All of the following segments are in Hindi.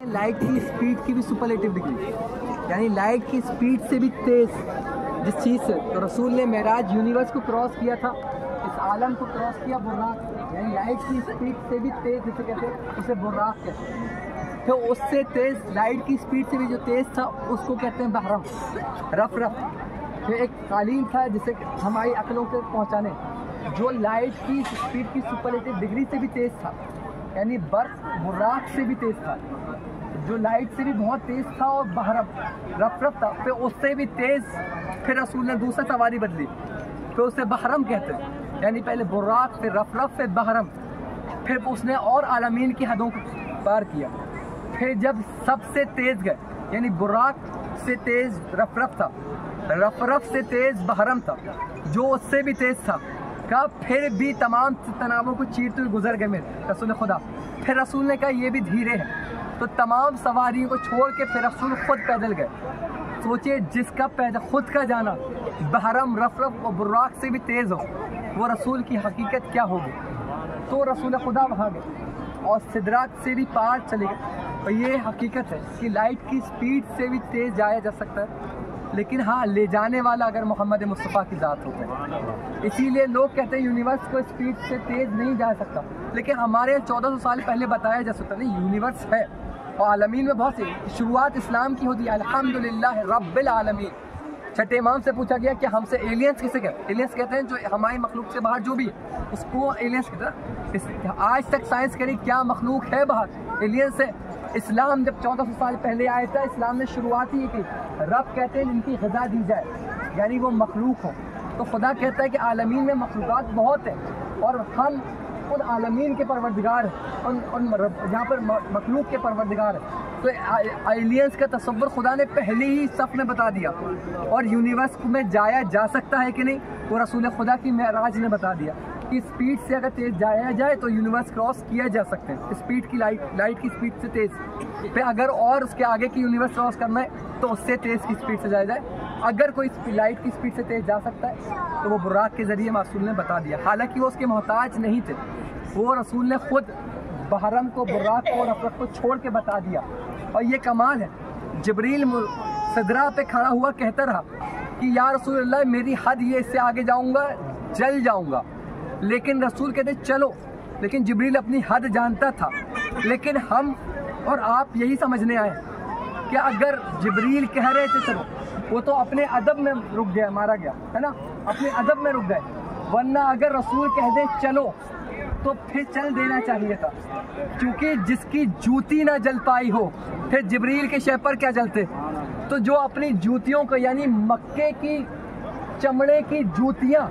लाइट की स्पीड की भी सुपरलेटिव डिग्री, यानी लाइट की स्पीड से भी तेज जिस चीज़ से तो रसूल ने मेराज यूनिवर्स को क्रॉस किया था, इस आलम को क्रॉस किया बुर्राक, यानी लाइट की स्पीड से भी तेज जिसे कहते हैं उसे बुर्राक कहते हैं। तो उससे तेज लाइट की स्पीड से भी जो तेज था उसको कहते हैं बहरम, रफ रफ। तो एक कालीन था जिसे हमारी अकलों को पहुँचाने, जो लाइट की स्पीड की सुपरलेटिव डिग्री से भी तेज़ था, यानी बर्फ बुर्राक से भी तेज़ था, जो लाइट से भी बहुत तेज़ था और बहरम रफ रफ था। फिर उससे भी तेज़ फिर रसूल ने दूसरा सवारी बदली, फिर उसे बहरम कहते हैं, यानी पहले बुर्राक फिर रफ रफ फिर बहरम। फिर उसने और आलमीन की हदों को पार किया। फिर जब सबसे तेज़ गए, यानी बुर्राक से तेज़ रफ रफ था, रफ रफ से तेज़ बहरम था, जो उससे भी तेज़ था, का फिर भी तमाम तनावों को चीरते हुए गुजर गए मेरे रसूल खुदा। फिर रसूल ने कहा ये भी धीरे है, तो तमाम सवारियों को छोड़ के फिर रसूल खुद पैदल गए। सोचिए जिसका पैदल खुद का जाना बहरम रफ रफ और बुर्राक से भी तेज़ हो, वो रसूल की हकीकत क्या होगी। तो रसूल खुदा वहाँ गए और सिदरात से भी पार चले गए। और ये हकीकत है कि लाइट की स्पीड से भी तेज़ जाया जा सकता है, लेकिन हाँ ले जाने वाला अगर मोहम्मद मुस्तफ़ा की ज़ात होता है। इसीलिए लोग कहते हैं यूनिवर्स को स्पीड से तेज़ नहीं जा सकता, लेकिन हमारे 1400 साल पहले बताया जा सकता नहीं, यूनिवर्स है और आलमीन में बहुत सी शुरुआत इस्लाम की होती है, अल्हम्दुलिल्लाह रब्बिल आलमीन। छठे इमाम से पूछा गया कि हमसे एलियंस किसे कहते हैं। एलियंस कहते हैं जो हमारी मखलूक से बाहर जो भी है उसको एलियंस कहते हैं। आज तक साइंस करी क्या मखलूक है बाहर, एलियंस है। इस्लाम जब 1400 साल पहले आया था, इस्लाम ने शुरुआत ही की, रब कहते हैं इनकी ग़िज़ा दी जाए, यानी वो मखलूक हो। तो खुदा कहता है कि आलमीन में मखलूक़ात बहुत है और हम उन आलमीन के परवरदिगार हैं, उन जहाँ पर मखलूक के परवरदिगार हैं। तो एलियंस का तसव्वुर खुदा ने पहले ही सफ़ में बता दिया। और यूनिवर्स में जाया जा सकता है कि नहीं, वो रसूल खुदा की मेराज ने बता दिया कि स्पीड से अगर तेज़ जाया जाए तो यूनिवर्स क्रॉस किया जा सकते हैं, स्पीड की लाइट की स्पीड से तेज़। फिर अगर और उसके आगे की यूनिवर्स क्रॉस करना है तो उससे तेज़ की स्पीड से जाया जाए। अगर कोई लाइट की स्पीड से तेज़ जा सकता है तो वो बुर्राक के ज़रिए रसूल ने बता दिया। हालांकि वो उसके मोहताज नहीं थे, वो रसूल ने खुद बहरम को बुर्राक को और रफ़रफ को छोड़ के बता दिया। और ये कमाल है, जिब्रील सदरा पे खड़ा हुआ कहता रहा कि या रसूल अल्लाह मेरी हद ये, इससे आगे जाऊँगा जल जाऊँगा। लेकिन रसूल कहते चलो, लेकिन जिब्रील अपनी हद जानता था। लेकिन हम और आप यही समझने आए कि अगर जिब्रील कह रहे थे चलो, वो तो अपने अदब में रुक गया, मारा गया है ना, अपने अदब में रुक गए। वरना अगर रसूल कह दे चलो तो फिर चल देना चाहिए था, क्योंकि जिसकी जूती ना जल पाई हो, फिर जिब्रील के शय पर क्या जलते। तो जो अपनी जूतियों को, यानी मक्के की चमड़े की जूतियाँ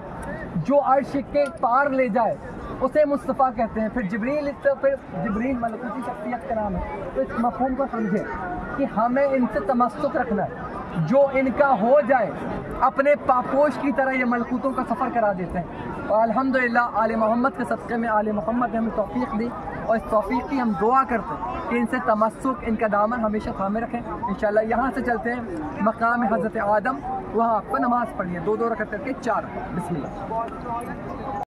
जो अर्श के पार ले जाए, उसे मुस्तफ़ा कहते हैं। फिर जिब्रील मलकूती शख्सियत का नाम है। तो इस मफ़हूम को समझे कि हमें इनसे तमस्सुक रखना है, जो इनका हो जाए अपने पापोश की तरह ये मलकूतों का सफ़र करा देते हैं। और अल्हम्दुलिल्लाह आले मोहम्मद के सदक़े में आले मोहम्मद ने हमें तौफ़ीक़ दी, और इस तौफ़ीक़ की हम दुआ करते हैं कि इनसे तमस्सुक, इनका दामन हमेशा थामे रखें। इंशाअल्लाह यहाँ से चलते हैं मकाम हज़रत आदम, वहाँ आपको नमाज़ पढ़नी है, 2-2 रकअत करके 4। बिस्मिल्लाह।